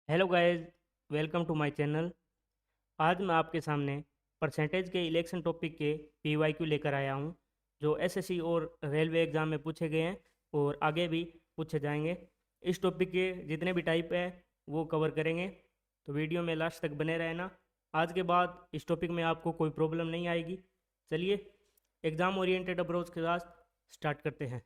Hello guys, welcome to my channel. आज मैं आपके सामने परसेंटेज के इलेक्शन टॉपिक के पीवाईक्यू लेकर आया हूं, जो एसएससी और रेलवे एग्ज़ाम में पूछे गए हैं और आगे भी पूछे जाएंगे। इस टॉपिक के जितने भी टाइप है वो कवर करेंगे, तो वीडियो में लास्ट तक बने रहना। आज के बाद इस टॉपिक में आपको कोई प्रॉब्लम नहीं आएगी। चलिए एग्ज़ाम ओरिएंटेड अप्रोच के साथ स्टार्ट करते हैं।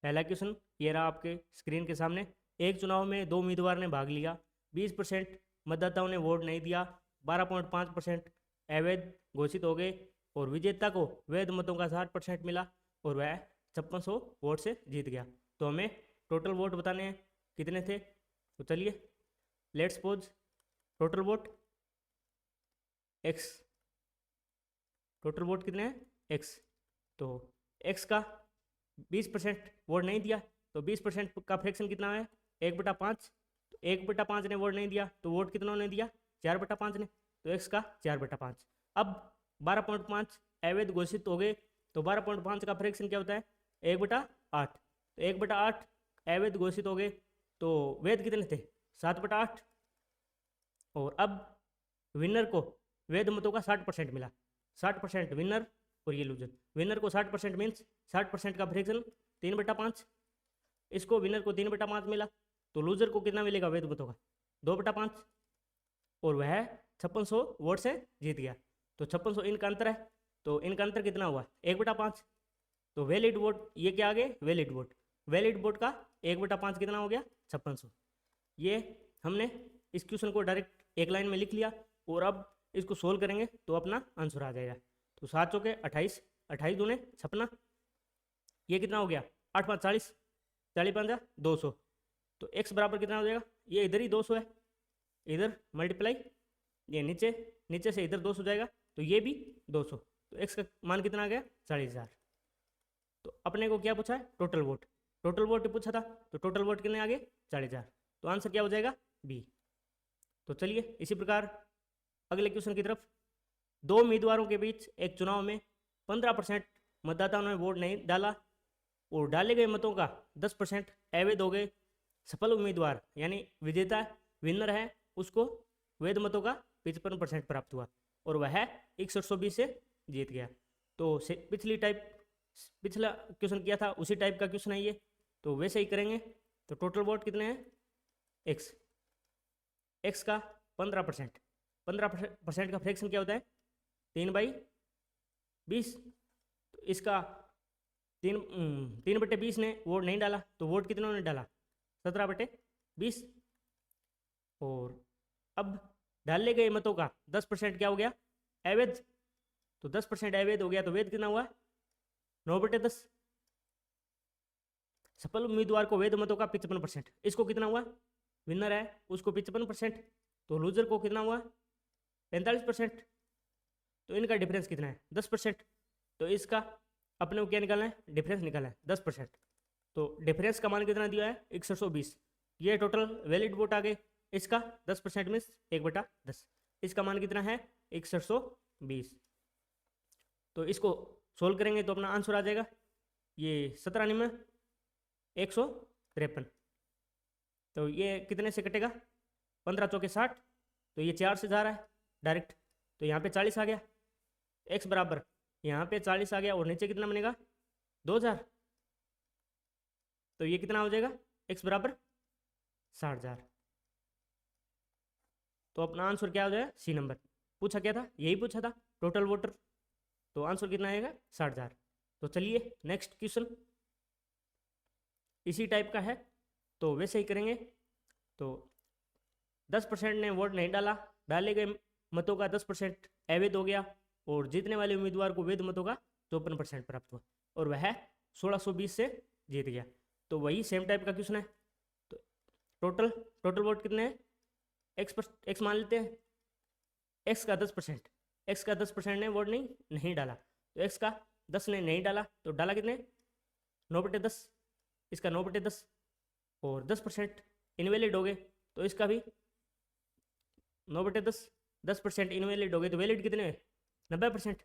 पहला क्वेश्चन ये रहा आपके स्क्रीन के सामने। एक चुनाव में दो उम्मीदवार ने भाग लिया, 20% मतदाताओं ने वोट नहीं दिया, 12.5% अवैध घोषित हो गए और विजेता को वैध मतों का 60% मिला और वह 5600 वोट से जीत गया। तो हमें टोटल वोट बताने हैं कितने थे। तो चलिए let's suppose total vote x. Total vote कितने हैं एक्स। तो एक्स का 20% वोट नहीं दिया, तो 20% का फ्रैक्शन कितना है 1/5। तो 1/5 ने वोट नहीं दिया तो वोट कितना ने दिया 4/5 ने, तो एक्स का 4/5। अब 12.5 अवैध घोषित हो गए, तो 12.5 का फ्रैक्शन क्या होता है 1/8। तो 1/8 अवैध घोषित हो गए, तो वैध कितने थे 7/8। और अब विनर को वैध मतों का 60% मिला, 60% विनर और ये लूजर। विनर को 60% मीन्स 60% का फ्रैक्शन 3/5। इसको विनर को 3/5 मिला, तो लूजर को कितना मिलेगा वैध मतों का 2/5 और वह 5600 वोट से जीत गया। तो 5600 इनका अंतर है, तो इनका अंतर कितना हुआ 1/5। तो वैलिड वोट ये क्या आ गए वैलिड वोट। वैलिड वोट का 1/5 कितना हो गया 5600। ये हमने इस क्वेश्चन को डायरेक्ट एक लाइन में लिख लिया और अब इसको सोल्व करेंगे तो अपना आंसर आ जाएगा। तो 7 चौके 28, 28 दूने 56, ये कितना हो गया 8 5 40, 40 5 200। तो x बराबर कितना हो जाएगा, ये इधर ही 200 है, इधर मल्टीप्लाई, ये नीचे नीचे से इधर 200 जाएगा, तो ये भी 200। तो x का मान कितना आ गया 40,000। तो अपने को क्या पूछा है टोटल वोट, टोटल वोट पूछा था, तो टोटल वोट कितने आ गए 40,000। तो आंसर क्या हो जाएगा बी। तो चलिए इसी प्रकार अगले क्वेश्चन की तरफ। दो उम्मीदवारों के बीच एक चुनाव में 15% मतदाताओं ने वोट नहीं डाला और डाले गए मतों का 10% अवैध हो गए। सफल उम्मीदवार यानी विजेता विनर है, उसको वैध मतों का 55% प्राप्त हुआ और वह 6120 से जीत गया। तो पिछला क्वेश्चन किया था उसी टाइप का क्वेश्चन है ये, तो वैसे ही करेंगे। तो टोटल वोट कितने हैं एक्स। एक्स का 15%, 15% का फ्रैक्शन क्या होता है 3/20। तो इसका 3/20 ने वोट नहीं डाला, तो वोट कितनों ने डाला 17/20। और अब डाले गए मतों का 10% क्या हो गया अवैध। तो 10% अवैध हो गया, तो वैध कितना हुआ 9/10। सफल उम्मीदवार को वैध मतों का 55%, इसको कितना हुआ विनर है उसको 55%, तो लूजर को कितना हुआ 45%। तो इनका डिफरेंस कितना है 10%। तो इसका अपने को क्या निकालना है डिफरेंस निकालना है 10%। तो डिफरेंस का मान कितना दिया है 6120। ये टोटल वैलिड वोट आ गए, इसका 10% मीन्स 1/10। इसका मान कितना है 6120। तो इसको सोल्व करेंगे तो अपना आंसर आ जाएगा ये 17,153। तो ये कितने से कटेगा 15 चौके 60, तो ये 4 से जा रहा है डायरेक्ट, तो यहाँ पे 40 आ गया। एक्स बराबर यहाँ पे 40 आ गया और नीचे कितना बनेगा 2000। तो ये कितना हो जाएगा एक्स बराबर 60,000। तो अपना आंसर क्या हो जाएगा सी नंबर। पूछा क्या था यही पूछा था टोटल वोटर, तो आंसर कितना आएगा 60,000। तो चलिए नेक्स्ट क्वेश्चन इसी टाइप का है, तो वैसे ही करेंगे। तो 10% ने वोट नहीं डाला, डाले गए मतों का 10% अवैध हो गया और जीतने वाले उम्मीदवार को वैध मतों का 54% प्राप्त हुआ और वह 1620 से जीत गया। तो वही सेम टाइप का क्वेश्चन है। तो टोटल टोटल वोट कितने हैं एक्स मान लेते हैं। एक्स का 10%, एक्स का 10% ने वोट नहीं डाला, तो एक्स का 10 ने नहीं डाला, तो डाला कितने 9/10। इसका 9/10 और 10% इनवैलिड हो गए, तो इसका भी 9/10। 10% इनवैलिड हो गए, तो वैलिड कितने हुए 90%।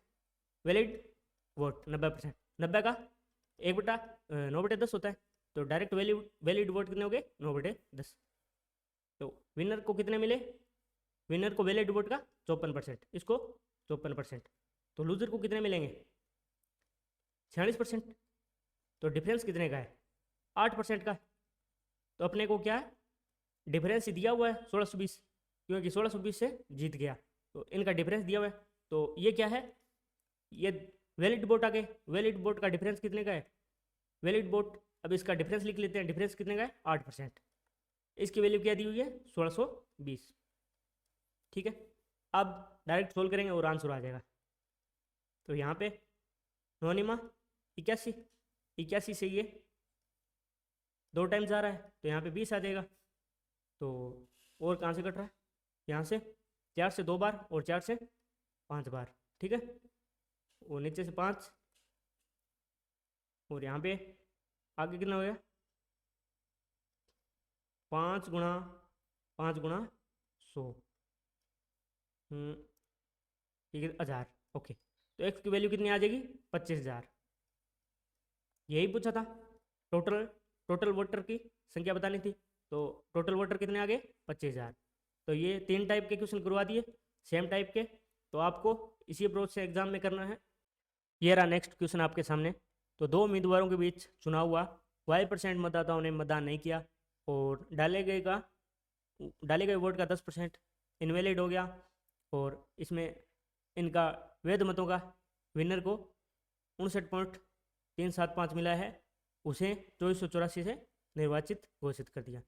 वैलिड वोट 90%, 90 का 9/10 होता है, तो डायरेक्ट वैलिड वोट कितने हो गए 9/10। तो विनर को कितने मिले, विनर को वैलिड वोट का 54%, इसको 54%, तो लूजर को कितने मिलेंगे 46%। तो डिफरेंस कितने का है 8% का है। तो अपने को क्या है डिफरेंस ही दिया हुआ है 1620, क्योंकि 1620 से जीत गया, तो इनका डिफरेंस दिया हुआ है। तो ये क्या है, ये वैलिड वोट आ गए, वैलिड वोट का डिफरेंस कितने का है, वैलिड वोट, अब इसका डिफरेंस लिख लेते हैं, डिफरेंस कितने का है 8%, इसकी वैल्यू क्या दी हुई है 1620। ठीक है, अब डायरेक्ट सोल्व करेंगे और आंसर आ जाएगा। तो यहाँ पे नौनिमा 81, 81 से ये 2 टाइम जा रहा है, तो यहाँ पे 20 आ जाएगा। तो और कहाँ से कट रहा है, यहाँ से 4 से 2 बार और 4 से 5 बार, ठीक है, और नीचे से 5, और यहाँ पे आगे कितना हो गया 5 गुणा 5 गुणा 100, ठीक है 1000। ओके, तो एक्स की वैल्यू कितनी आ जाएगी 25,000, यही पूछा था। टोटल वोटर की संख्या बतानी थी, तो टोटल वोटर कितने आ गए 25,000। तो ये 3 टाइप के क्वेश्चन करवा दिए सेम टाइप के, तो आपको इसी अप्रोच से एग्जाम में करना है। ये रहा नेक्स्ट क्वेश्चन आपके सामने। तो 2 उम्मीदवारों के बीच चुनाव हुआ, y% मतदाताओं ने मतदान नहीं किया और डाले गए वोट का 10% इनवैलिड हो गया, और इसमें इनका वैध मतों का विनर को 59.375 मिला है, उसे 2484 से निर्वाचित घोषित कर दिया।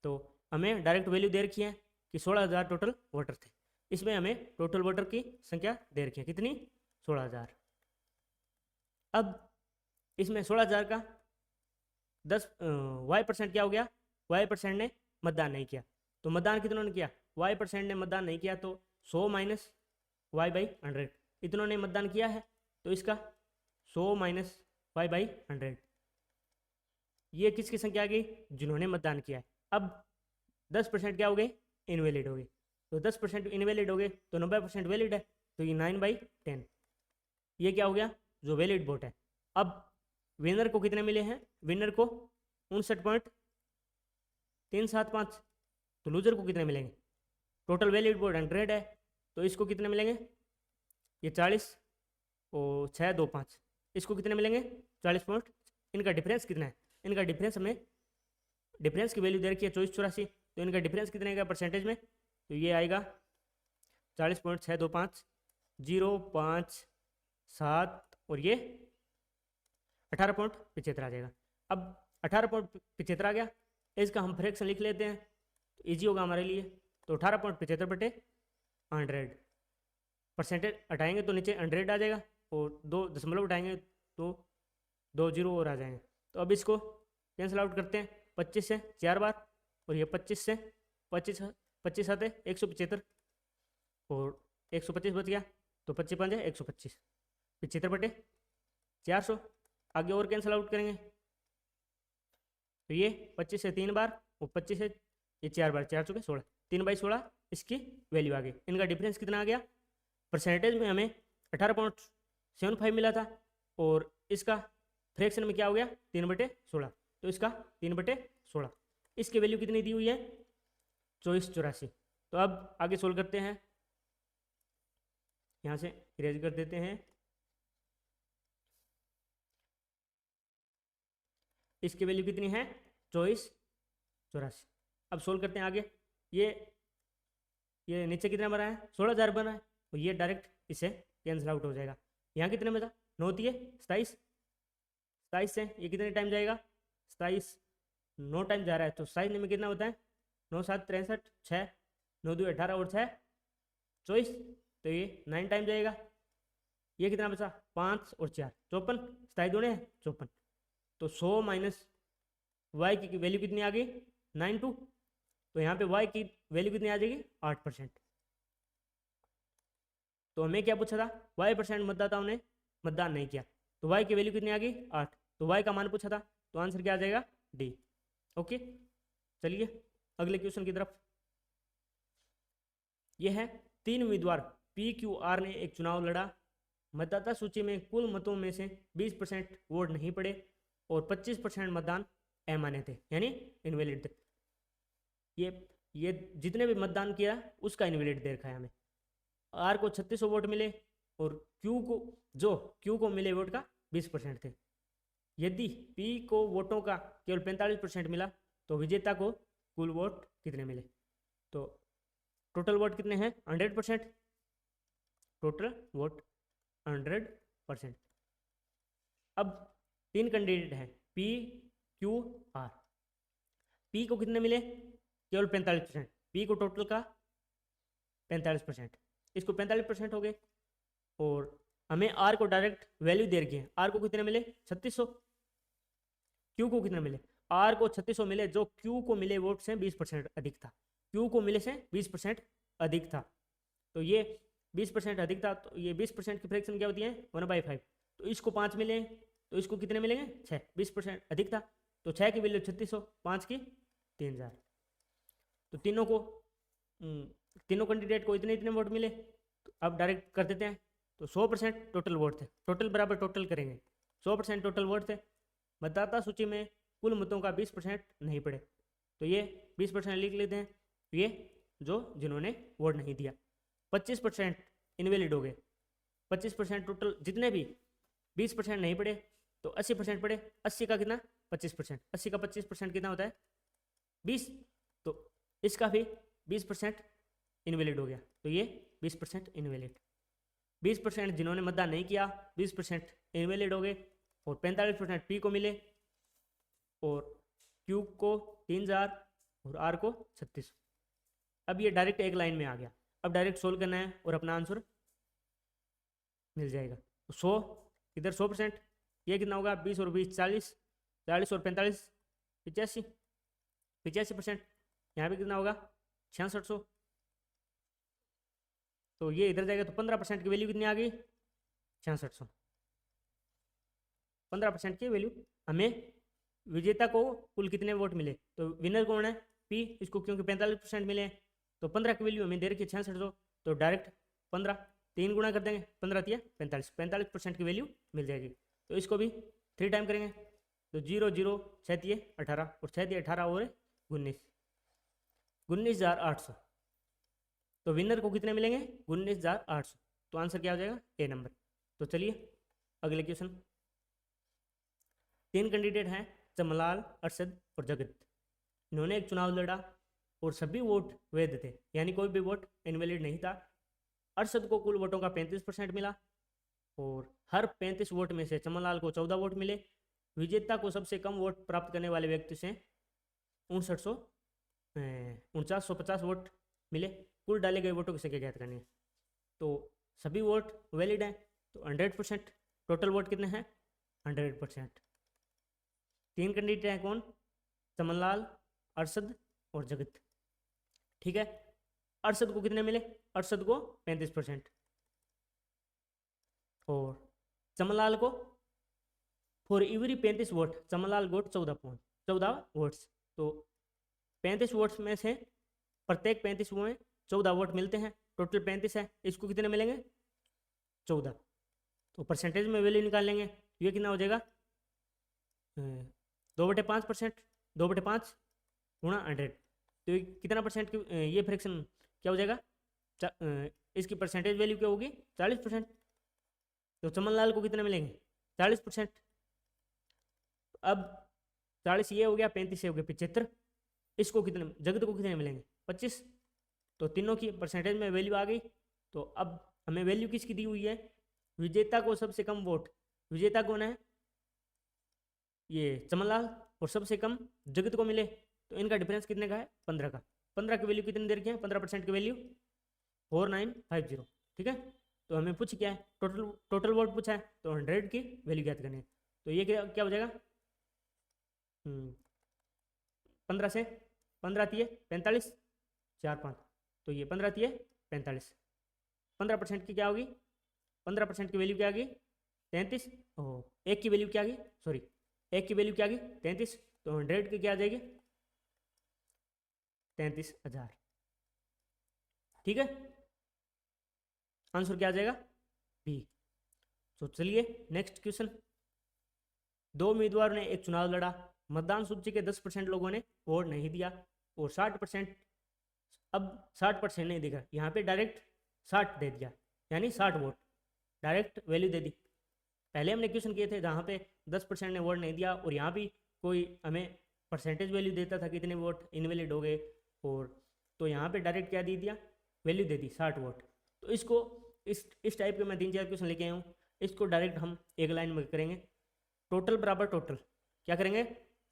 तो हमें डायरेक्ट वैल्यू दे रखी है कि 16,000 टोटल वोटर थे, इसमें हमें टोटल वोटर की संख्या दे रखी है कितनी 16,000। अब इसमें 16,000 का 10% क्या हो गया, y% ने मतदान नहीं किया, तो मतदान कितनों ने किया, y% ने मतदान नहीं किया, तो 100 माइनस y/100, इतनों ने मतदान किया है, तो इसका 100 माइनस y/100, ये किसकी संख्या आ गई जिन्होंने मतदान किया है। अब 10% क्या हो गए इनवैलिड हो गए, तो 10% इनवैलिड हो गए, तो 90% वैलिड है, तो ये 9/10, ये क्या हो गया जो वैलिड वोट है। अब विनर को कितने मिले हैं, विनर को 59.375, तो लूजर को कितने मिलेंगे, टोटल वैलिड वोट 100 है, तो इसको कितने मिलेंगे, ये 40 और 6 2 5, इसको कितने मिलेंगे 40 पॉइंट। इनका डिफरेंस कितना है, इनका डिफरेंस हमें डिफरेंस की वैल्यू दे रखी है 2484, तो इनका डिफरेंस कितने का परसेंटेज में, तो ये आएगा 40.625 0.57 और ये 18.75 आ जाएगा। अब 18.75 आ गया, इसका हम फ्रैक्शन लिख लेते हैं तो ईजी होगा हमारे लिए। तो 18.75/100, परसेंटेज हटाएंगे तो नीचे 100 आ जाएगा, और 2 दशमलव उठाएंगे तो 2 जीरो और आ जाएंगे। तो अब इसको कैंसिल आउट करते हैं, 25 से 4 बार, और ये 25 से 25 आते 175, और 125 बच गया, तो 25 5 125, 75/400, आगे और कैंसिल आउट करेंगे, तो ये 25 से 3 बार और 25 से ये 4 बार, 4 चुके 16, 3/16 इसकी वैल्यू आ गई। इनका डिफरेंस कितना आ गया, परसेंटेज में हमें 18.75 मिला था, और इसका फ्रैक्शन में क्या हो गया 3/16, तो इसका 3/16, इसकी वैल्यू कितनी दी हुई है 2484। तो अब आगे सोल्व करते हैं, यहाँ से इरेज कर देते हैं, इसकी वैल्यू कितनी है 2484। अब सोल्व करते हैं आगे, ये नीचे कितना बना है 16,000 बना है, तो ये डायरेक्ट इससे कैंसिल आउट हो जाएगा। यहाँ कितने बचा 9 दिए 27, 27 से ये कितने टाइम जाएगा 27 9 टाइम जा रहा है, तो 27 में कितना होता है 9 7 63, 6 9 2 18 और 6 24, तो ये 9 टाइम जाएगा। ये कितना बचा 5 और 4 54, 27 दूने 54, तो 100 माइनस वाई की वैल्यू कितनी आ गई 92, तो यहाँ पे वाई की वैल्यू कितनी आ जाएगी 8%। तो हमें क्या पूछा था y% मतदाताओं ने मतदान नहीं किया, तो y की वैल्यू कितनी आ गई 8, तो y का मान पूछा था, तो आंसर क्या आ जाएगा डी। ओके, चलिए अगले क्वेश्चन की तरफ। यह है 3 उम्मीदवार PQR ने एक चुनाव लड़ा, मतदाता सूची में कुल मतों में से 20% वोट नहीं पड़े और 25% मतदान अमान्य थे, यानी इनवैलिड थे। ये ये जितने भी मतदान किया उसका इनवैलिड दे रखा है हमें। आर को 3600 वोट मिले और क्यू को मिले वोट का 20% थे। यदि पी को वोटों का केवल 45% मिला तो विजेता को कुल वोट कितने मिले? तो टोटल वोट कितने हैं? 100%। Total vote 100%। अब 3 कैंडिडेट हैं, पी क्यू आर। पी को कितने मिले? केवल 45%। पी को टोटल का 45%, इसको 45% हो गए। और हमें आर को डायरेक्ट वैल्यू दे रखी है, आर को कितने मिले? 3600। क्यू को कितने मिले? आर को 3600 मिले, जो क्यू को मिले वोट से 20% अधिक था। क्यू को मिले से 20% अधिक था, तो ये 20% अधिक था, तो ये 20% की फ्रैक्शन क्या होती है? 1/5। तो इसको 5 मिले, तो इसको कितने मिलेंगे? 6। 20% अधिक था, तो 6 की वैल्यू 3600, 5 की 3000। तो तीनों कैंडिडेट को इतने इतने वोट मिले। तो अब डायरेक्ट कर देते हैं। तो 100% टोटल वोट थे, टोटल बराबर टोटल करेंगे। 100% टोटल वोट थे। मतदाता सूची में कुल मतों का 20% नहीं पड़े, तो ये 20% लिख लेते हैं। ये जो जिन्होंने वोट नहीं दिया। 25% इनवैलिड हो गए। 25% टोटल जितने भी 20% नहीं पड़े, तो 80% पड़े। 80 का कितना? 25%। 80 का 25% कितना होता है? 20। तो इसका भी 20% इनवैलिड हो गया, तो ये 20% इनवैलिड। 20% जिन्होंने मतदान नहीं किया 20% इनवैलिड हो गए। और 45% पी को मिले, और क्यू को 3000 और आर को 3600। अब ये डायरेक्ट एक लाइन में आ गया। अब डायरेक्ट सोल्व करना है और अपना आंसर मिल जाएगा। तो 100 इधर 100%, ये कितना होगा? 20 और 20 40, 40 और 45 85, 85%। यहाँ पे कितना होगा? 6600। तो ये इधर जाएगा, तो 15% की वैल्यू कितनी आ गई? 6600। 15% की वैल्यू हमें विजेता को कुल कितने वोट मिले? तो विनर कौन है? पी। इसको क्योंकि 45% मिले हैं, तो 15 की वैल्यू हमें दे रखी है 6600, तो डायरेक्ट 15 3 गुना कर देंगे। 15 दिया 45, 45% की वैल्यू मिल जाएगी। तो इसको भी 3 टाइम करेंगे, तो 0 0 6 दिए 18 और 6 दिए 18 और 19, 19800। तो विनर को कितने मिलेंगे? 19800। तो आंसर क्या हो जाएगा? ए नंबर। तो चलिए अगले क्वेश्चन। 3 कैंडिडेट हैं, चमलाल, अरशद और जगत। इन्होंने एक चुनाव लड़ा और सभी वोट वैध थे, यानी कोई भी वोट इनवैलिड नहीं था। अरशद को कुल वोटों का 35% मिला, और हर 35 वोट में से चमनलाल को 14 वोट मिले। विजेता को सबसे कम वोट प्राप्त करने वाले व्यक्ति से 4950 वोट मिले। कुल डाले गए वोटों की संख्या ज्ञात करनी है। तो सभी वोट वैलिड हैं, तो 100%। टोटल वोट कितने हैं? 100%। 3 कैंडिडेट हैं, कौन? चमनलाल, अरशद और जगत। ठीक है। अरशद को कितने मिले? अरशद को 35%, और चमनलाल को for every 35 vote Chamanlal got 14 votes. तो 35 वोट्स में से प्रत्येक 35 में 14 वोट मिलते हैं। टोटल 35 है, इसको कितने मिलेंगे? 14। तो परसेंटेज में वैल्यू निकाल लेंगे, ये कितना हो जाएगा? 2/5%, 2/5 गुणा 100। तो ये कितना परसेंट की ये फ्रैक्शन क्या हो जाएगा? इसकी परसेंटेज वैल्यू क्या होगी? 40%। तो चमनलाल को कितने मिलेंगे? 40%। अब 40 ये हो गया, 35 ये हो गया, 75। इसको कितने, जगत को कितने मिलेंगे? 25। तो तीनों की परसेंटेज में वैल्यू आ गई। तो अब हमें वैल्यू किसकी दी हुई है? विजेता को सबसे कम वोट, विजेता कौन है? ये चमनलाल। और सबसे कम जगत को मिले, तो इनका डिफरेंस कितने का है? 15 का। 15 की वैल्यू कितनी दे रखी है? 15% की वैल्यू 4950। ठीक है। तो हमें पूछ क्या है? टोटल वोट पूछा है, तो 100 की वैल्यू ज्ञात करनी है। तो ये क्या हो जाएगा? 15 से 15 दिए 45, 4 5, तो ये 15 दिए 45। 15% की क्या होगी? 15% की वैल्यू क्या आ गई? 33। ओह, एक की वैल्यू क्या आ गई? सॉरी, एक की वैल्यू क्या आ गई? 33। तो 100 की क्या आ जाएगी? 33,000। ठीक है। आंसर क्या आ जाएगा? बी। तो चलिए नेक्स्ट क्वेश्चन। 2 उम्मीदवारों ने एक चुनाव लड़ा। मतदान सूची के 10% लोगों ने वोट नहीं दिया और 60% अब 60% नहीं दिखा, यहाँ पे डायरेक्ट 60 दे दिया, यानी 60 वोट डायरेक्ट वैल्यू दे दी। पहले हमने क्वेश्चन किए थे जहाँ पे 10% ने वोट नहीं दिया और यहाँ भी कोई हमें परसेंटेज वैल्यू देता था कितने वोट इनवैलिड हो गए, और तो यहाँ पे डायरेक्ट क्या दे दिया, वैल्यू दे दी 60 वोट। तो इसको इस टाइप के मैं 3-4 क्वेश्चन लेके आया हूँ, इसको डायरेक्ट हम एक लाइन में करेंगे। टोटल बराबर टोटल, क्या करेंगे,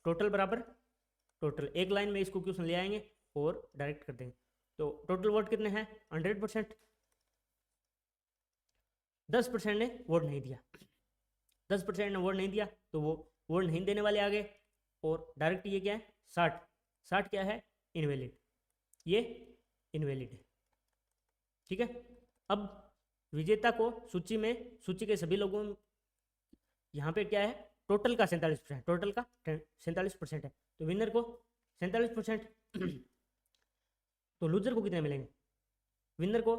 टोटल बराबर टोटल, एक लाइन में इसको क्वेश्चन ले आएंगे और डायरेक्ट कर देंगे। तो टोटल वोट कितने हैं, 100%। 10% ने वोट नहीं दिया, 10% ने वोट नहीं दिया तो वो वोट नहीं देने वाले आ गए, और डायरेक्ट ये क्या है 60, 60 क्या है इनवैलिड, ये इनवैलिड है। ठीक है, अब विजेता को सूची में, सूची के सभी लोगों, यहाँ पे क्या है टोटल का 47%, टोटल का 47% है, तो विनर को 47%। तो लूजर को कितने मिलेंगे, विनर को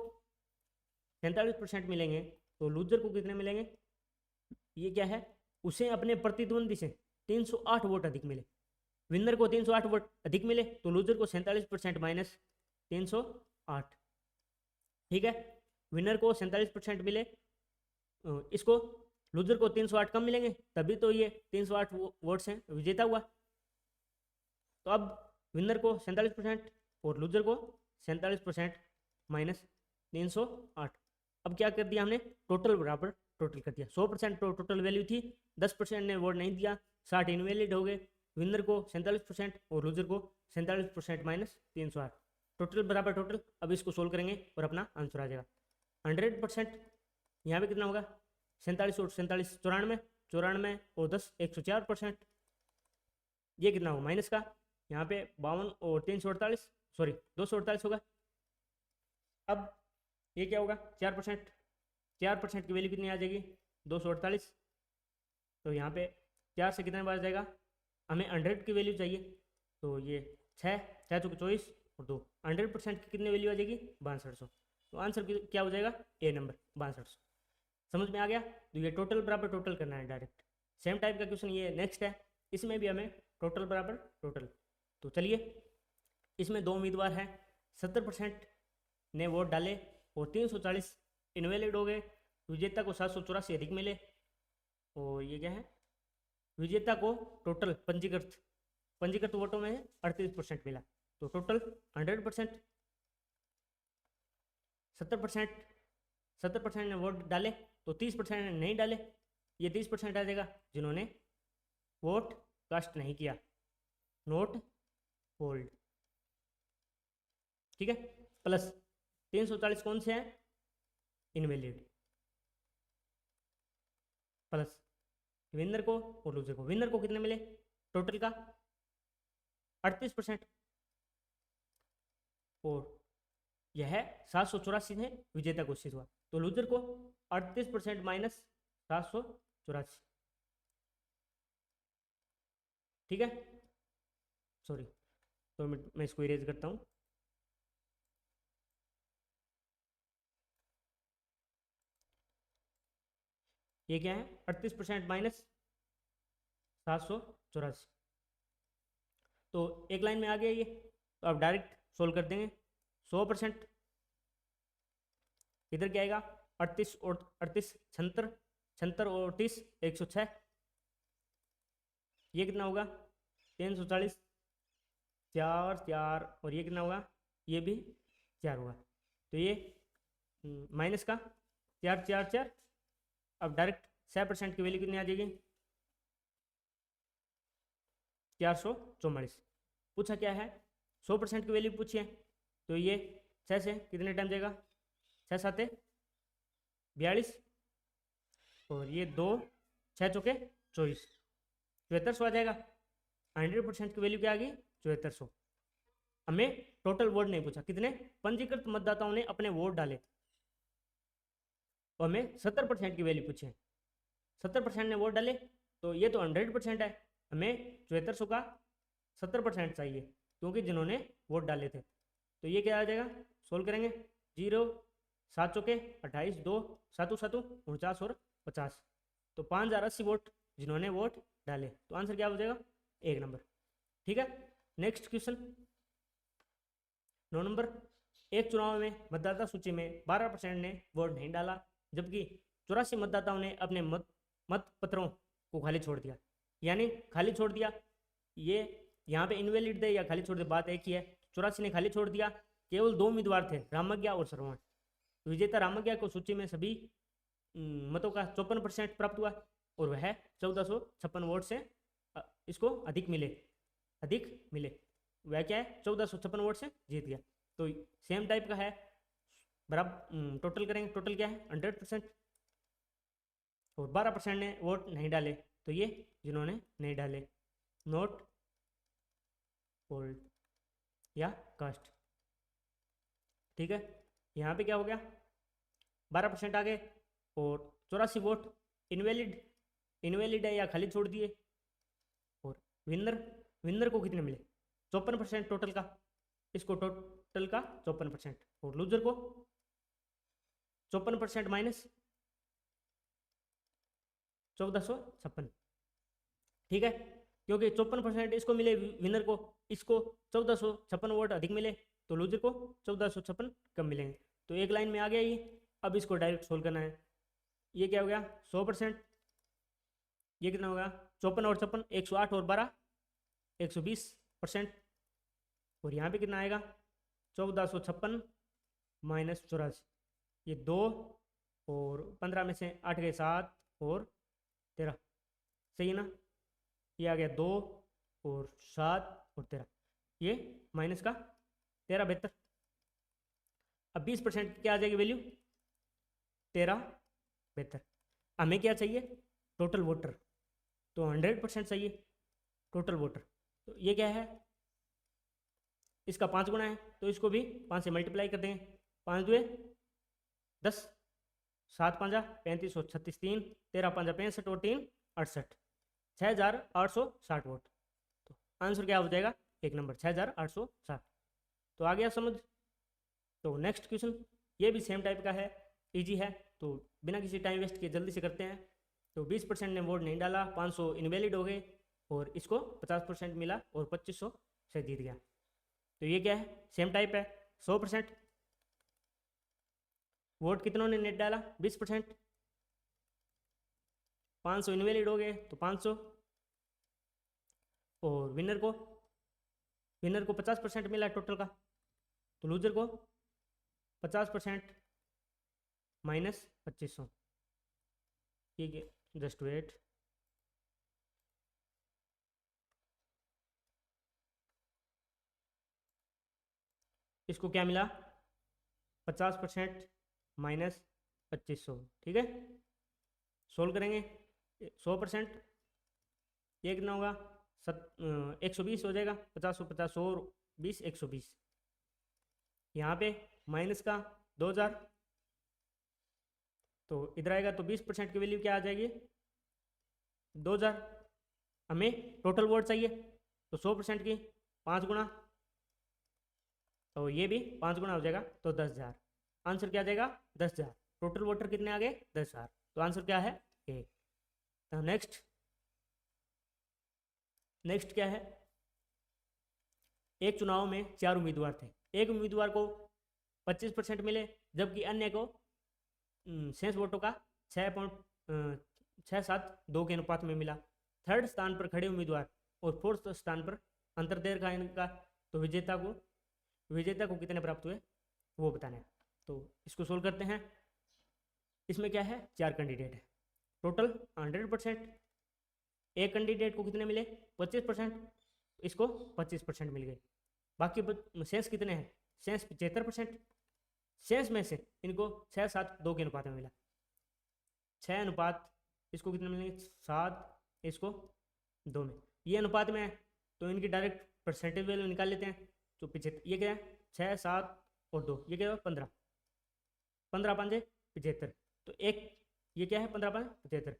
47% मिलेंगे, तो लूजर को कितने मिलेंगे, ये क्या है, उसे अपने प्रतिद्वंदी से 308 वोट अधिक मिले। विनर को 308 वोट अधिक मिले तो लूजर को 47% माइनस 308। ठीक है, विनर को 47% मिले, इसको लूजर को 308 कम मिलेंगे, तभी तो ये 308 वोट्स हैं, विजेता हुआ। तो अब विनर को 47% और लूजर को 47% माइनस 308। अब क्या कर दिया हमने, टोटल बराबर टोटल कर दिया। 100% टोटल वैल्यू थी, 10% ने वोट नहीं दिया, 60 इनवैलिड हो गए। विनर को 47% और लूजर को 47% माइनस 308, टोटल बराबर टोटल। अब इसको सोल्व करेंगे और अपना आंसर आ जाएगा 100%। यहाँ पे कितना होगा, 47 और 47 94, 94 और 10 104%। ये कितना होगा माइनस का, यहाँ पे 52 और 348, सॉरी 248 होगा। अब ये क्या होगा 4%, 4% की वैल्यू कितनी आ जाएगी 248। तो यहाँ पे 4 से कितने बार जाएगा, हमें 100 की वैल्यू चाहिए, तो ये 6 चौके 24 और 2, 100% की कितनी वैल्यू आ जाएगी 6200। तो आंसर क्या हो जाएगा, ए नंबर 6200। समझ में आ गया। तो ये टोटल बराबर टोटल करना है डायरेक्ट। सेम टाइप का क्वेश्चन ये नेक्स्ट है, इसमें भी हमें टोटल बराबर टोटल। तो चलिए, इसमें दो उम्मीदवार हैं, 70% ने वोट डाले और 340 इनवैलिड हो गए। विजेता को 784 अधिक मिले, और ये क्या है, विजेता को टोटल पंजीकृत वोटों में 38% मिला। तो टोटल 100%, 70% ने वोट डाले तो 30% ने नहीं डाले, ये 30% आ जाएगा जिन्होंने वोट कास्ट नहीं किया, नोट होल्ड। ठीक है, प्लस 340 कौन से हैं, इनवैलिड, प्लस विनर को और लूजर को। विनर को कितने मिले, टोटल का 38%, और यह 784 है विजेता घोषित हुआ। तो लूजर को 38% माइनस 784। ठीक है, सॉरी, तो मैं इसको इरेज करता हूँ। ये क्या है, 38% माइनस 784। तो एक लाइन में आ गया ये, तो अब डायरेक्ट सोल्व कर देंगे। 100% इधर क्या आएगा, 38 और 38 76, 76 और 38 106। ये कितना होगा 340, 4 4, और ये कितना होगा, ये भी 4 होगा। तो ये माइनस का 4 4 4। अब डायरेक्ट 6% की वैल्यू कितनी आ जाएगी, 444। पूछा क्या है, 100% की वैल्यू पूछी है, तो ये 6 से कितने टाइम जाएगा, 6 7 42, और ये 2 6 चौके 24, 7400 आ जाएगा। 100% की वैल्यू क्या आ गई, 7400। हमें टोटल वोट नहीं पूछा, कितने पंजीकृत मतदाताओं ने अपने वोट डाले, तो हमें 70% की वैल्यू पूछी है। 70% ने वोट डाले, तो ये तो 100% है, हमें 7400 का 70% चाहिए, क्योंकि जिन्होंने वोट डाले थे। तो ये क्या आ जाएगा, सोल्व करेंगे। 0 7 चौके 28, 2 7 7 49 और 50, तो 5080 वोट जिन्होंने वोट डाले। तो आंसर क्या हो जाएगा, एक नंबर। ठीक है, नेक्स्ट क्वेश्चन। 9 नंबर, एक चुनाव में मतदाता सूची में 12% ने वोट नहीं डाला, जबकि 84 मतदाताओं ने अपने मत पत्रों को खाली छोड़ दिया। यानी खाली छोड़ दिया, ये यहाँ पे इनवैलिड दे या खाली छोड़ दे, बात एक ही है। 84 ने खाली छोड़ दिया, केवल 2 उम्मीदवार थे, रामज्ञा और श्रवण। विजेता रामज्ञा को सूची में सभी मतों का 54% प्राप्त हुआ और वह 1456 वोट से इसको अधिक मिले। वह क्या है, 1456 वोट से जीत गया। तो सेम टाइप का है, बराबर टोटल करेंगे, टोटल क्या है 100%, और 12% ने वोट नहीं डाले, तो ये जिन्होंने नहीं डाले, नोट पोल्ड या कास्ट। ठीक है, यहाँ पे क्या हो गया, 12% आ गए और 84 वोट इनवैलिड है या खाली छोड़ दिए। और विनर को कितने मिले, 54% टोटल का, इसको टोटल का 54%, और लूजर को 54% माइनस 1456। ठीक है, क्योंकि 54% इसको मिले विनर को, इसको 1456 वोट अधिक मिले, तो लूजर को 1456 कम मिलेंगे। तो एक लाइन में आ गया ये। अब इसको डायरेक्ट सोल्व करना है। ये क्या हो गया 100%, ये कितना होगा 54 और 56, 108 और 12 120%, और यहाँ पे कितना आएगा 1456 माइनस 84, ये 2 और 15 में से 8 गए 7 और 13, सही है ना। ये आ गया 2 और 7 और 13, ये माइनस का 13 बेहतर। अब 20% की क्या आ जाएगी वैल्यू, 13 बेहतर। हमें क्या चाहिए, टोटल वोटर, तो 100% चाहिए टोटल वोटर। तो ये क्या है, इसका 5 गुना है, तो इसको भी 5 से मल्टीप्लाई कर देंगे। 5 दुए 10, 7 5 35 और 36 3, 13 5 65 और 3 68, 6860 वोट। तो आंसर क्या हो जाएगा, एक नंबर 6860। तो आ गया समझ। तो नेक्स्ट क्वेश्चन, ये भी सेम टाइप का है, इजी है, तो बिना किसी टाइम वेस्ट किए जल्दी से करते हैं। तो 20% ने वोट नहीं डाला, 500 इनवैलिड हो गए, और इसको 50% मिला और 2500 से जीत गया। तो ये क्या है, सेम टाइप है। 100% वोट कितनों ने नहीं डाला, 20%, 500 इनवैलिड हो गए तो 500, और विनर को 50% मिला टोटल का, तो लूजर को 50% माइनस 2500। ठीक है, जस्ट वेट। इसको क्या मिला, 50% माइनस 2500। ठीक है, सोल्व करेंगे। 100%, ये कितना होगा 120 हो जाएगा, 50 50 100 20 120। यहाँ पे माइनस का 2000, तो इधर आएगा, तो 20% की वैल्यू क्या आ जाएगी 2000। हमें टोटल वोट चाहिए, तो 100% की 5 गुना, तो ये भी 5 गुना हो जाएगा, तो 10,000। आंसर क्या आ जाएगा 10,000। टोटल वोटर कितने आ गए 10,000, तो आंसर क्या है ए। तो नेक्स्ट क्या है, एक चुनाव में 4 उम्मीदवार थे, एक उम्मीदवार को 25% मिले, जबकि अन्य को शेष वोटों का 6.672 के अनुपात में मिला। थर्ड स्थान पर खड़े उम्मीदवार और फोर्थ स्थान पर अंतर देर का इनका, तो विजेता को कितने प्राप्त हुए वो बताना है। तो इसको सोल्व करते हैं। इसमें क्या है 4 कैंडिडेट है, टोटल 100%। एक कैंडिडेट को कितने मिले 25%, इसको 25% मिल गए। बाकी शेष कितने हैं, शेष 75%। शेष में से इनको 6-7-2 के अनुपात में मिला, 6 अनुपात, इसको कितने मिलेंगे 7, इसको 2 में। ये अनुपात में है, तो इनकी डायरेक्ट परसेंटेज वैल्यू निकाल लेते हैं। तो पीछे ये क्या है 6 7 और 2, ये क्या है 15, 15 5 75। तो एक ये क्या है 15 5 75,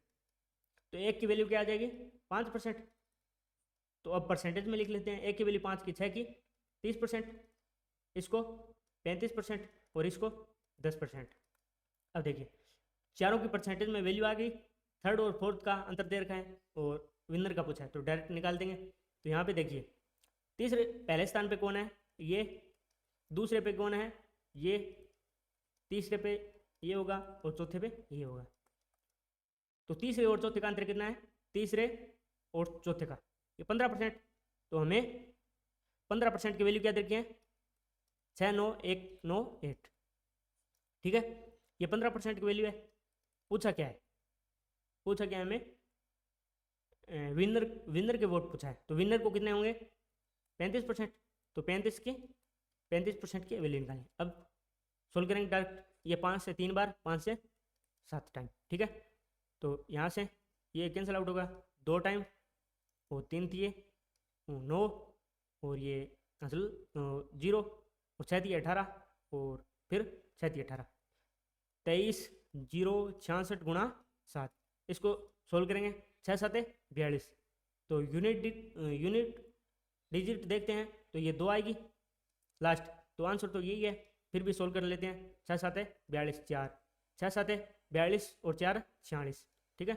तो एक की वैल्यू क्या आ जाएगी 5%। तो अब परसेंटेज में लिख लेते हैं, एक की वैल्यू 5 की 6 की 30%, इसको 35% और इसको 10%। अब देखिए चारों की परसेंटेज में वैल्यू आ गई, थर्ड और फोर्थ का अंतर दे रखा है और विनर का पूछा है, तो डायरेक्ट निकाल देंगे। तो यहाँ पे देखिए पहले स्थान पे कौन है, ये दूसरे पे कौन है ये, तीसरे पे ये होगा और चौथे पे ये होगा। तो तीसरे और चौथे का अंतर कितना है, तीसरे और चौथे का ये 15%। तो हमें 15% की वैल्यू क्या दे रखी है, 69198। ठीक है, ये 15% की वैल्यू है। पूछा क्या है, पूछा क्या है हमें, विनर विनर के वोट पूछा है। तो विनर को कितने होंगे 35%। तो 35% की वैल्यू निकालें। अब सोल्व करेंगे डायरेक्ट, ये 5 से 3 बार, 5 से 7 टाइम। ठीक है, तो यहाँ से ये कैंसिल आउट होगा, 2 टाइम और 3 दिए 9 और ये असल 0 और 6 दिए 18 और फिर 6 दिए 18, 23 0 66 गुणा 7। इसको सोल्व करेंगे, 6 7 42। तो यूनिट डिजिट देखते हैं तो ये 2 आएगी लास्ट, तो आंसर तो यही है। फिर भी सोल्व कर लेते हैं, 6 7 42 4, 6 7 42 और 4 46। ठीक है,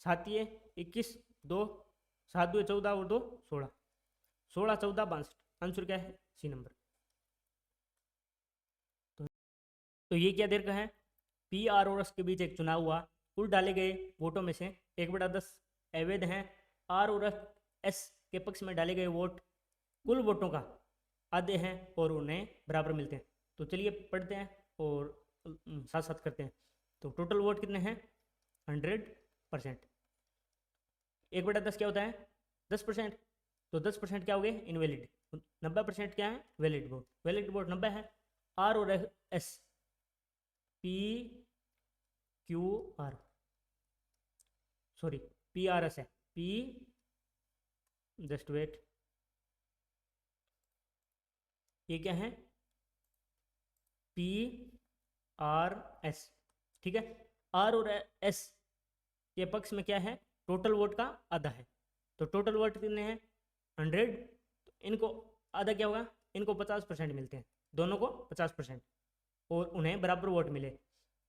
7 21 2 7 2 14 और 2 16, 16 14 62। आंसर क्या है, सी नंबर। तो ये क्या दे रखा है, पी आर और एस के बीच एक चुनाव हुआ, कुल डाले गए वोटों में से 1/10 अवैध हैं। आर और एस के पक्ष में डाले गए वोट कुल वोटों का आधे हैं और उन्हें बराबर मिलते हैं। तो चलिए पढ़ते हैं और साथ साथ करते हैं। तो टोटल वोट कितने हैं, 100%। 1/10 क्या होता है, 10%। तो 10% क्या हो गए, इनवैलिड। 90% क्या है, वैलिड वोट। वैलिड वोट 90 है। आर और S, P Q R, sorry P R S है, पी, जस्ट वेट, ये क्या है, पी आर एस। ठीक है, आर और एस के पक्ष में क्या है, टोटल वोट का आधा है। तो टोटल वोट कितने हैं, 100। तो इनको आधा क्या होगा, इनको 50% मिलते हैं, दोनों को 50%, और उन्हें बराबर वोट मिले,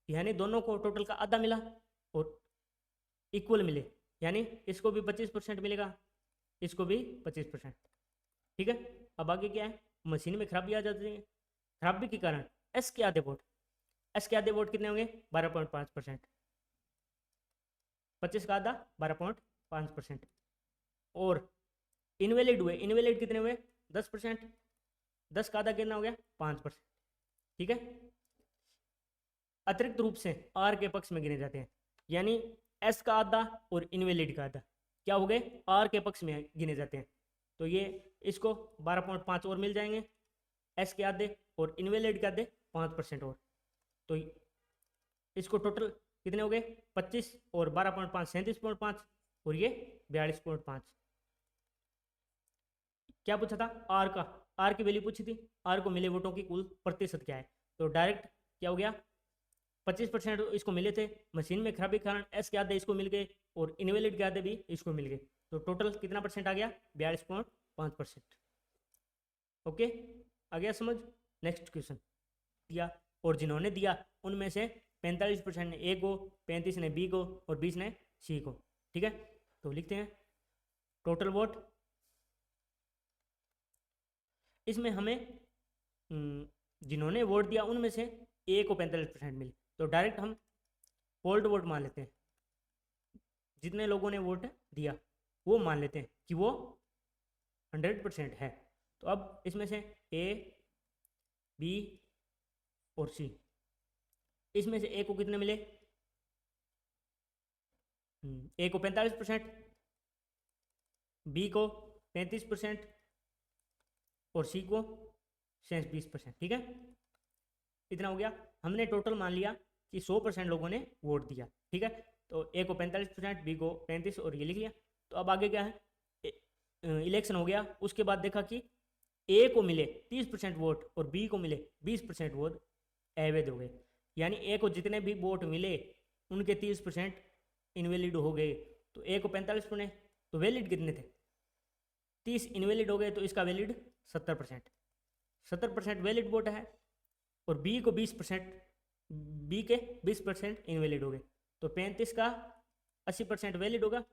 यानी दोनों को टोटल का आधा मिला और इक्वल मिले, यानी इसको भी 25% मिलेगा, इसको भी 25%। ठीक है, अब आगे क्या है, मशीन में खराबी आ जाती है। खराबी के कारण एस के आधे वोट, एस के आधे वोट कितने होंगे, 12.5%। 25 का आधा 12.5%। और इनवैलिड हुए, इनवैलिड कितने हुए, 10%। 10 का आधा कितना हो गया, 5%। ठीक है, अतिरिक्त रूप से आर के पक्ष में गिने जाते हैं, यानी एस का आधा और इनवैलिड का आधा क्या हो गए, आर के पक्ष में गिने जाते हैं। तो ये इसको 12.5 और मिल जाएंगे, एस के आधे और इनवैलिड के आधे 5% और। तो इसको टोटल कितने हो गए, 25 और 12.5 37.5 और ये 42.5। क्या पूछा था, आर का, आर की वैल्यू पूछी थी, आर को मिले वोटों की कुल प्रतिशत क्या है। तो डायरेक्ट क्या हो गया, 25% इसको मिले थे, मशीन में खराबी के कारण एस के आधे इसको मिल गए और इनवैलिड के आधे भी इसको मिल गए। तो टोटल कितना परसेंट आ गया, 42.5%। ओके, आ गया समझ। नेक्स्ट क्वेश्चन दिया, और जिन्होंने दिया उनमें से 45% ने ए को, 35 ने बी को और 20 ने सी को। ठीक है, तो लिखते हैं टोटल वोट। इसमें हमें जिन्होंने वोट दिया उनमें से ए को 45% मिले, तो डायरेक्ट हम पोल्ड वोट मान लेते हैं। जितने लोगों ने वोट दिया वो मान लेते हैं कि वो 100% है। तो अब इसमें से ए, बी और सी, इसमें से ए को कितने मिले, ए को 45%, बी को 35% और सी को 20%। ठीक है, इतना हो गया। हमने टोटल मान लिया कि 100% लोगों ने वोट दिया। ठीक है, तो ए को 45%, बी को 35 और ये लिख लिया। तो अब आगे क्या है, इलेक्शन हो गया, उसके बाद देखा कि ए को मिले 30% वोट और बी को मिले 20% वोट अवैध हो गए, यानी ए को जितने भी वोट मिले उनके 30% इनवैलिड हो गए। तो ए को 45%, तो वैलिड कितने थे, 30 इनवैलिड हो गए, तो इसका वैलिड 70%। 70% वैलिड वोट है। और बी को 20%, बी के 20% इनवैलिड हो गए, तो 35 का 80% वैलिड होगा।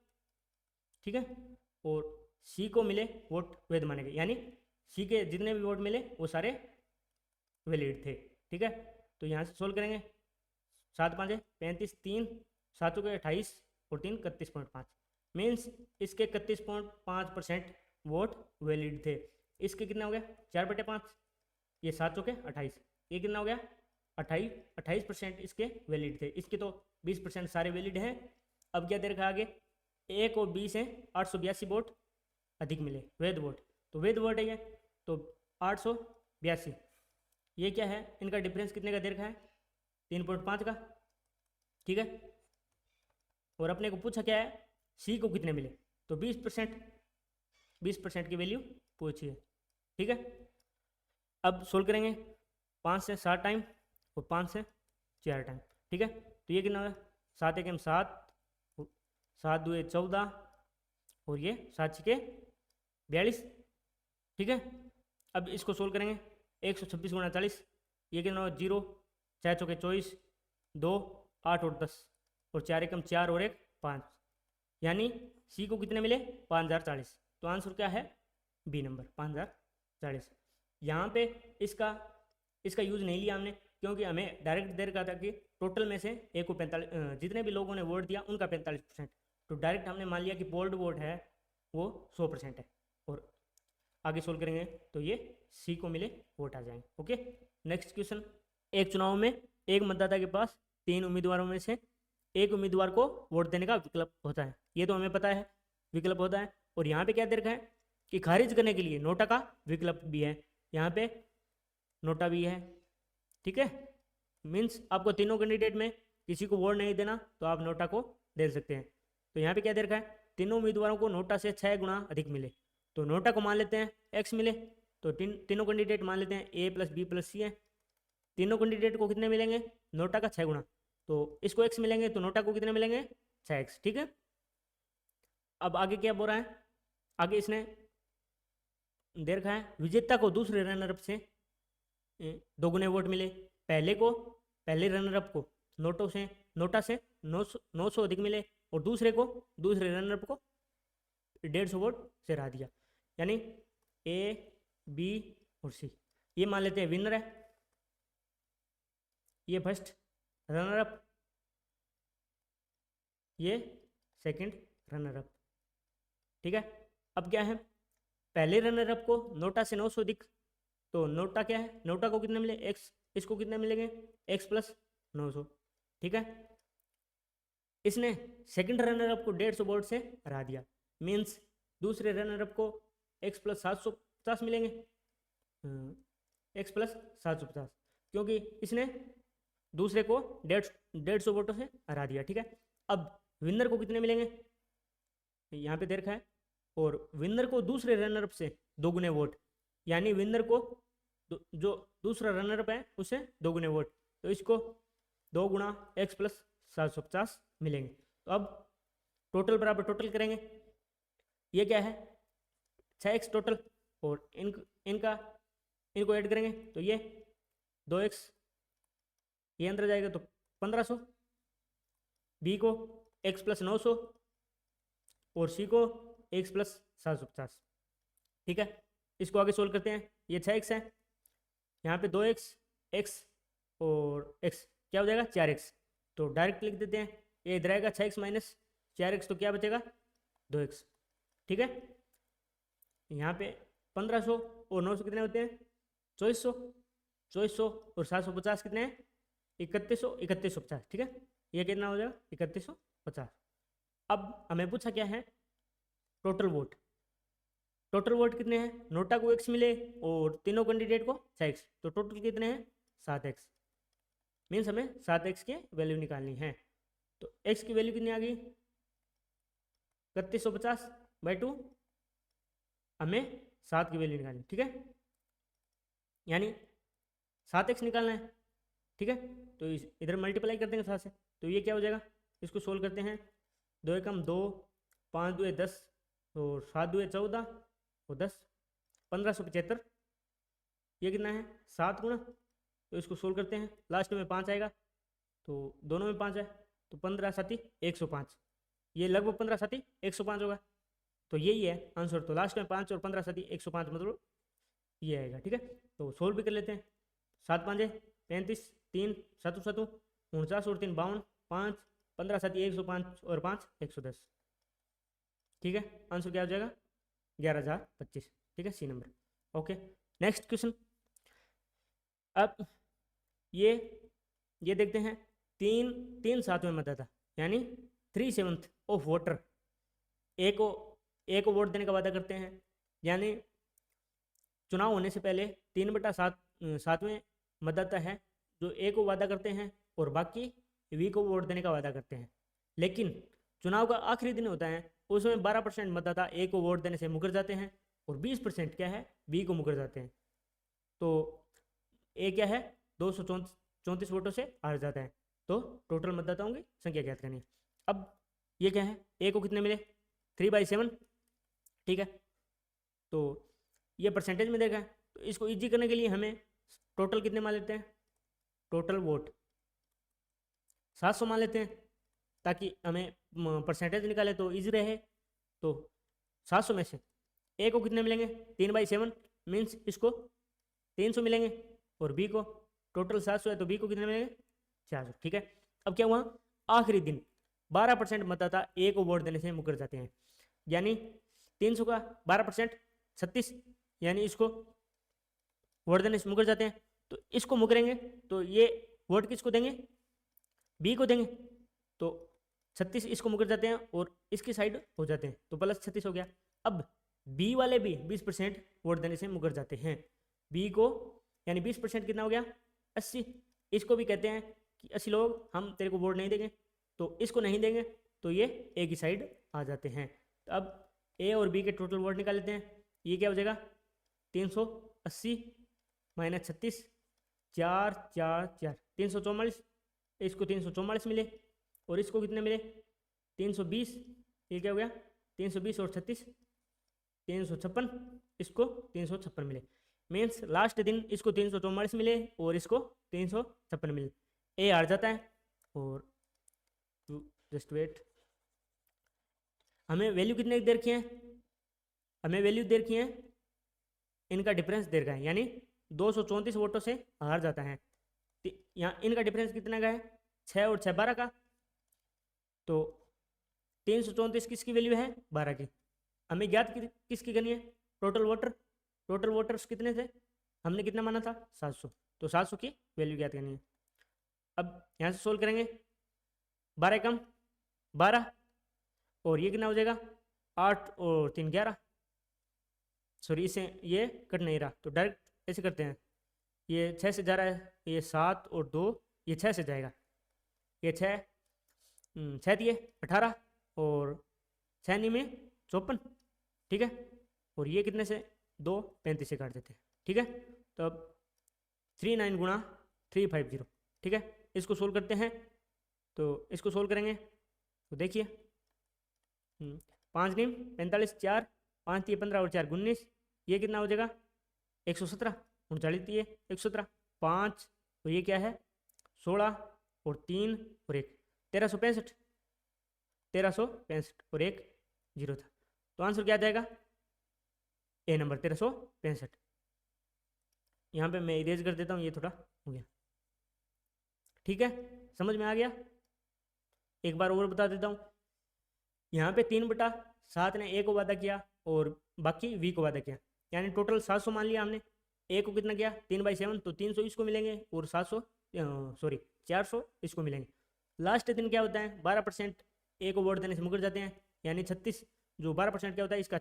ठीक है, और सी को मिले वोट वैध माने गए, यानी सी के जितने भी वोट मिले वो सारे वैलिड थे। ठीक है, तो यहाँ से सोल्व करेंगे। 7 5 35, 3 7 चौके 28 और 3 31.5, मीन्स इसके 31.5% वोट वैलिड थे। इसके कितना हो गया 4/5, ये 7 चौके 28, ये कितना हो गया 28% इसके वैलिड थे। इसके तो 20% सारे वैलिड हैं। अब क्या दे रखा है आगे, 1 और 20 है 882 वोट अधिक मिले वैध वोट, तो वैध वोट है ये, तो 882। ये क्या है, इनका डिफरेंस कितने का दे रखा है 3.5 का। ठीक है, और अपने को पूछा क्या है सी को कितने मिले, तो 20% की वैल्यू पूछी है। ठीक है, अब सोल्व करेंगे 5 से 7 टाइम और 5 से 4 टाइम। ठीक है, तो ये कितना होगा 7 1 7, 7 2 14 और ये 7 6 42। ठीक है, अब इसको सोल्व करेंगे 126 गुणा 40, ये कितना होगा 0 6 चौके 24, 2 8 और 10 और 4 एकम 4 और 1 5, यानी सी को कितने मिले 5040। तो आंसर क्या है बी नंबर 5040। यहाँ पे इसका यूज़ नहीं लिया हमने, क्योंकि हमें डायरेक्ट दे रखा था कि टोटल में से एक को 45, जितने भी लोगों ने वोट दिया उनका 45%, तो डायरेक्ट हमने मान लिया कि पोल्ड वोट है वो 100% है। और आगे सोल्व करेंगे तो ये सी को मिले वोट आ जाएंगे। ओके, नेक्स्ट क्वेश्चन, एक चुनाव में एक मतदाता के पास 3 उम्मीदवारों में से एक उम्मीदवार को वोट देने का विकल्प होता है। ये तो हमें पता है विकल्प होता है। और यहाँ पे क्या दे रखा है कि खारिज करने के लिए नोटा का विकल्प भी है, यहाँ पे नोटा भी है। ठीक है, मीन्स आपको तीनों कैंडिडेट में किसी को वोट नहीं देना तो आप नोटा को दे सकते हैं। तो यहाँ पे क्या दे रखा है, तीनों उम्मीदवारों को नोटा से 6 गुना अधिक मिले, तो नोटा को मान लेते हैं एक्स मिले, तो तीनों कैंडिडेट मान लेते हैं ए प्लस बी प्लस सी है। तीनों कैंडिडेट को कितने मिलेंगे नोटा का 6 गुना, तो इसको एक्स मिलेंगे तो नोटा को कितने मिलेंगे 6x। ठीक है, अब आगे क्या बोल रहा है, आगे इसने दे रखा है विजेता को दूसरे रनर अप से 2 गुने वोट मिले, पहले रनर अप को नोटा से 900 अधिक मिले, और दूसरे रनर अप को 150 वोट से हरा दिया, यानी ए बी और सी। ये मान लेते हैं विनर है, ये फर्स्ट रनर अप, ये सेकंड रनर अप। ठीक है, अब क्या है, पहले रनर अप को नोटा से 900 अधिक, तो नोटा क्या है, नोटा को कितने मिले एक्स, इसको कितने मिलेंगे एक्स प्लस 900। ठीक है, इसने सेकंड रनर अप को 150 वोट से हरा दिया, मीन्स दूसरे रनर अप को एक्स प्लस 750 मिलेंगे, एक्स प्लस 750, क्योंकि इसने दूसरे को 150 वोटों से हरा दिया। ठीक है, अब विनर को कितने मिलेंगे यहाँ पे दे रखा है, और विनर को दूसरे रनर अप से 2 गुने वोट, यानी विनर को जो दूसरा रनर अप है उसे 2 गुने वोट, तो इसको 2 गुणा एक्स प्लस 750 मिलेंगे। तो अब टोटल बराबर टोटल करेंगे, ये क्या है 6x टोटल, और इनको ऐड करेंगे तो ये 2x, ये अंदर जाएगा तो 1500, बी को x प्लस 900 और सी को x प्लस 750। ठीक है, इसको आगे सोल्व करते हैं, ये 6x है, यहाँ पे 2x x और x क्या हो जाएगा 4x, तो डायरेक्ट लिख देते हैं, ये इधर आएगा 6x माइनस 4x, तो क्या बचेगा 2x। ठीक है, यहाँ पे 1500 और 900 कितने होते हैं 2400 और 750 कितने हैं 3150। ठीक है, ये कितना हो जाएगा 3150। अब हमें पूछा क्या है टोटल वोट कितने हैं, नोटा को x मिले और तीनों कैंडिडेट को 6x, तो टोटल कितने हैं 7x, मीन्स हमें 7x की वैल्यू निकालनी है। तो x की वैल्यू कितनी आ गई 3150/2, हमें 7 की वैल्यू निकालनी। ठीक है, यानी 7x निकालना है। ठीक है, तो इधर मल्टीप्लाई कर देंगे 7 से, तो ये क्या हो जाएगा, इसको सोल्व करते हैं, 2 एकम 2, 5 2 10 और 7 2 14 और 10 1575, ये कितना है 7 गुना, तो इसको सोल्व करते हैं, लास्ट में 5 आएगा, तो दोनों में 5 है, तो 15 7 105, ये लगभग 15 7 105 होगा, तो यही है आंसर। तो लास्ट में 5 और 15 7 105 मतलब ये आएगा। ठीक है, तो सोल्व भी कर लेते हैं, 7 5 35, 3 7 7 49 और 3 52, 5 15 7 105 और 5 110। ठीक है, आंसर क्या हो जाएगा? 11,025। ठीक है, C number. Okay, next question. अब ये देखते हैं, 3/7 मतदाता यानी 3/7 ऑफ वोटर एक को वोट देने का वादा करते हैं, यानी चुनाव होने से पहले 3/7 मतदाता है जो ए को वादा करते हैं और बाकी वी को वोट देने का वादा करते हैं। लेकिन चुनाव का आखिरी दिन होता है, उसमें 12% मतदाता ए को वोट देने से मुकर जाते हैं और 20% क्या है, बी को मुकर जाते हैं। तो ए क्या है, 234 वोटों से हार जाता है। तो टोटल मतदाताओं की संख्या ज्ञात करनी है। अब ये क्या है, ए को कितने मिले? 3/7। ठीक है, तो ये परसेंटेज में देखा है, तो इसको इजी करने के लिए हमें टोटल कितने मान लेते हैं, टोटल वोट 700 मान लेते हैं, ताकि हमें परसेंटेज निकाले तो इजी रहे। तो 700 में से ए को कितने मिलेंगे? 3/7 मीन्स इसको 300 मिलेंगे और बी को, टोटल 700 है तो बी को कितने मिलेंगे? 400। ठीक है, अब क्या हुआ, आखिरी दिन 12% मतदाता ए को वोट देने से मुकर जाते हैं, यानी 300 का 12% 36, यानी इसको वोट देने से मुकर जाते हैं। तो इसको मुकरेंगे तो ये वोट किसको देंगे? बी को देंगे। तो 36 इसको मुकर जाते हैं और इसकी साइड हो जाते हैं, तो +36 हो गया। अब बी वाले भी 20% वोट देने से मुकर जाते हैं बी को, यानी 20% कितना हो गया? 80। इसको भी कहते हैं कि 80 लोग हम तेरे को वोट नहीं देंगे, तो इसको नहीं देंगे, तो ये ए की साइड आ जाते हैं। तो अब ए और बी के टोटल वोट निकाल लेते हैं। ये क्या हो जाएगा? 380 - 36, 4 4 4 344। इसको 344 मिले और इसको कितने मिले? 320। ये क्या हो गया? 320 और 36 356, इसको 356 मिले। मीन्स लास्ट दिन इसको 344 मिले और इसको 356 मिले। ए हार जाता है और जस्ट वेट, हमें वैल्यू कितने दे रखी है? हमें वैल्यू दे रखी है, इनका डिफरेंस दे रखा है, यानी 234 वोटों से हार जाता है। यहाँ इनका डिफरेंस कितने का है? 6 और 6 12 का। तो 334 किसकी वैल्यू है? 12 की। हमें ज्ञात किसकी करनी है? Total voter. टोटल वोटर्स कितने थे? हमने कितना माना था? 700। तो 700 की वैल्यू ज्ञात करनी है। अब यहाँ से सोल्व करेंगे, 12 कम 12 और ये कितना हो जाएगा? 8 और 3 11। सॉरी, इसे ये कट नहीं रहा, तो डायरेक्ट ऐसे करते हैं। ये 6 से जा रहा है, ये 7 और 2, ये 6 से जाएगा। ये 6 6 दिए 18 और 6 नी में 54। ठीक है, और ये कितने से? 2 35 से काट देते हैं। ठीक है, तो अब 39 गुणा 350। ठीक है, इसको सोल्व करते हैं। तो इसको सोल्व करेंगे तो देखिए, 5 नीम 45, 4 5 दिए 15 और 4 19। ये कितना हो जाएगा? 117। 39 दिए 117, 5 और ये क्या है? 16 और 3 और 1 1365। 1365 और 1 0 था। तो आंसर क्या आ जाएगा? ए नंबर 1365। यहाँ पे मैं इरेज कर देता हूँ, ये थोड़ा हो गया। ठीक है, समझ में आ गया? एक बार और बता देता हूँ। यहाँ पे 3/7 ने ए को वादा किया और बाकी वी को वादा किया, यानी टोटल 700 मान लिया हमने। ए को कितना किया? 3/7, तो 300 इसको मिलेंगे और 400 इसको मिलेंगे। लास्ट दिन क्या होता है? 12% ए को वोट देने से मुकर जाते हैं, यानी 36, जो 12% क्या होता है इसका?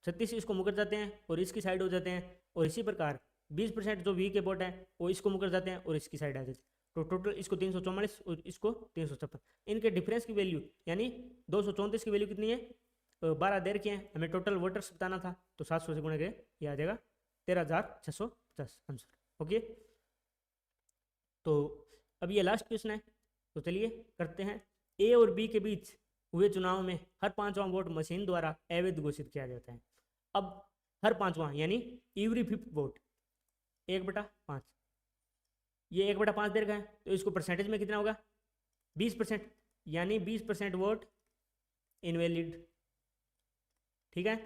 36 इसको मुकर जाते हैं और इसकी साइड हो जाते हैं। और इसी प्रकार 20% जो वी के वोट है वो इसको मुकर जाते हैं और इसकी साइड आ जाते हैं। तो टोटल इसको 344 और इसको 356, इनके डिफरेंस की वैल्यू यानी 234 की वैल्यू कितनी है? 12 दे रखे हैं, हमें टोटल वोटर्स बताना था, तो 700 से गुणा करें, ये आ जाएगा 13,650 आंसर। ओके, तो अब ये लास्ट क्वेश्चन है, तो चलिए करते हैं। ए और बी के बीच हुए चुनाव में हर 5वां वोट मशीन द्वारा अवैध घोषित किया जाता है। अब हर 5वां यानी एवरी 5th वोट 1/5, ये 1/5 दे रखा है, तो इसको परसेंटेज में कितना होगा? 20%, यानी 20% वोट इनवैलिड। ठीक है,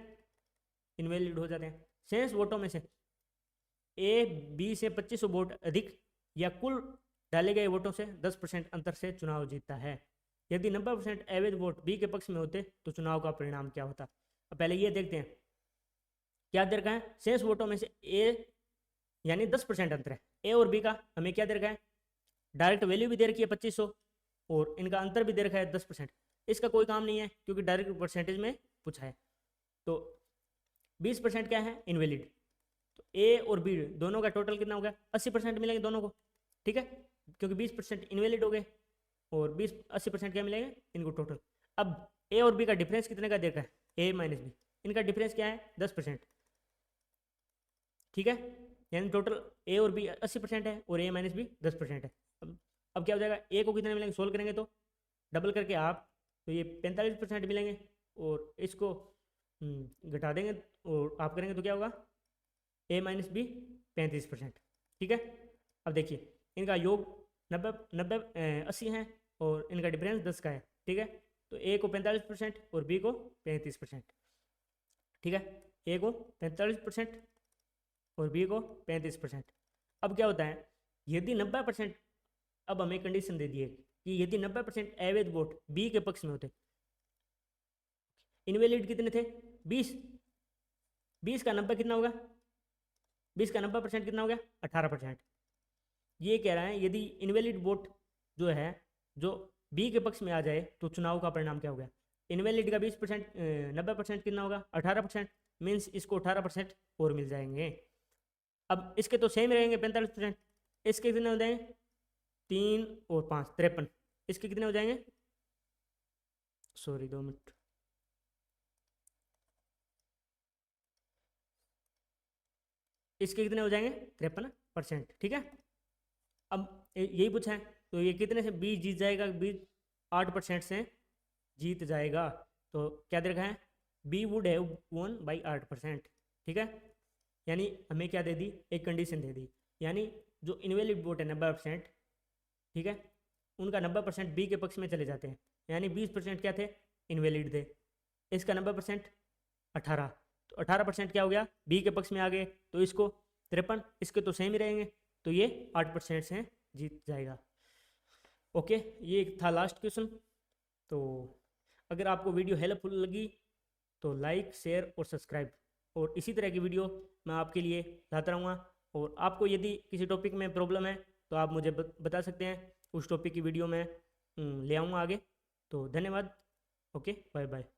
इनवैलिड हो जाते हैं। शेष वोटों में से ए बी से 2500 वोट अधिक या कुल डाले गए वोटों से 10% अंतर से चुनाव जीतता है। यदि 90% अवैध वोट बी के पक्ष में होते तो चुनाव का परिणाम क्या होता। अब पहले ये देखते हैं क्या दे रखा है। शेष वोटों में से ए यानी 10% अंतर है, ए और बी का हमें क्या दे रखा है, डायरेक्ट वैल्यू भी दे रखी है 2500 और इनका अंतर भी दे रखा है 10%। इसका कोई काम नहीं है क्योंकि डायरेक्ट परसेंटेज में पूछा है। तो 20% क्या है, इनवैलिड। तो ए और बी दोनों का टोटल कितना हो गया, 80% मिलेंगे दोनों को, ठीक है, क्योंकि 20% इनवैलिड हो गए और 80% क्या मिलेंगे इनको टोटल। अब ए और बी का डिफरेंस कितने का देखा है, ए माइनस बी, इनका डिफरेंस क्या है 10%, ठीक है, यानी टोटल ए और बी 80% है और ए माइनस बी 10% है। अब क्या हो जाएगा, ए को कितने मिलेंगे, सोल्व करेंगे तो डबल करके आप तो ये 45% मिलेंगे और इसको घटा देंगे और आप करेंगे तो क्या होगा, ए माइनस बी 35%, ठीक है। अब देखिए इनका योग 80 है और इनका डिफरेंस 10 का है, ठीक है। तो ए को 45% और बी को 35%, ठीक है, ए को 45% और बी को 35%। अब क्या होता है, यदि 90%, अब हमें कंडीशन दे दी है कि यदि 90% अवैध वोट बी के पक्ष में होते, इनवैलिड कितने थे 20, 20 का 90 कितना होगा, 20 का 90% कितना हो गया 18%। ये कह रहा है यदि इनवैलिड वोट जो है जो बी के पक्ष में आ जाए तो चुनाव का परिणाम क्या हो गया। इनवैलिड का 20% 90% कितना होगा 18%, मीन्स इसको 18% और मिल जाएंगे। अब इसके तो सेम रहेंगे 45%, इसके कितने हो जाएंगे 3 और 5 53, इसके कितने हो जाएंगे, सॉरी 2 मिनट, इसके कितने हो जाएंगे 53%, ठीक है। अब यही पूछा है तो ये कितने से बी जीत जाएगा, बी 8% से जीत जाएगा। तो क्या दे रखा है, बी वुड हैव वोन बाई 8%, ठीक है। यानी हमें क्या दे दी, एक कंडीशन दे दी, यानी जो इनवैलिड वोट है 90%, ठीक है, उनका 90% बी के पक्ष में चले जाते हैं, यानी 20% क्या थे इनवैलिड थे, इसका 90% 18, तो 18% क्या हो गया बी के पक्ष में आ गए, तो इसको 53, इसके तो सेम ही रहेंगे, तो ये 8% से जीत जाएगा। ओके, ये था लास्ट क्वेश्चन। तो अगर आपको वीडियो हेल्पफुल लगी तो लाइक शेयर और सब्सक्राइब, और इसी तरह की वीडियो मैं आपके लिए लाता रहूँगा। और आपको यदि किसी टॉपिक में प्रॉब्लम है तो आप मुझे बता सकते हैं, उस टॉपिक की वीडियो में ले आऊँगा आगे। तो धन्यवाद, ओके, बाय बाय।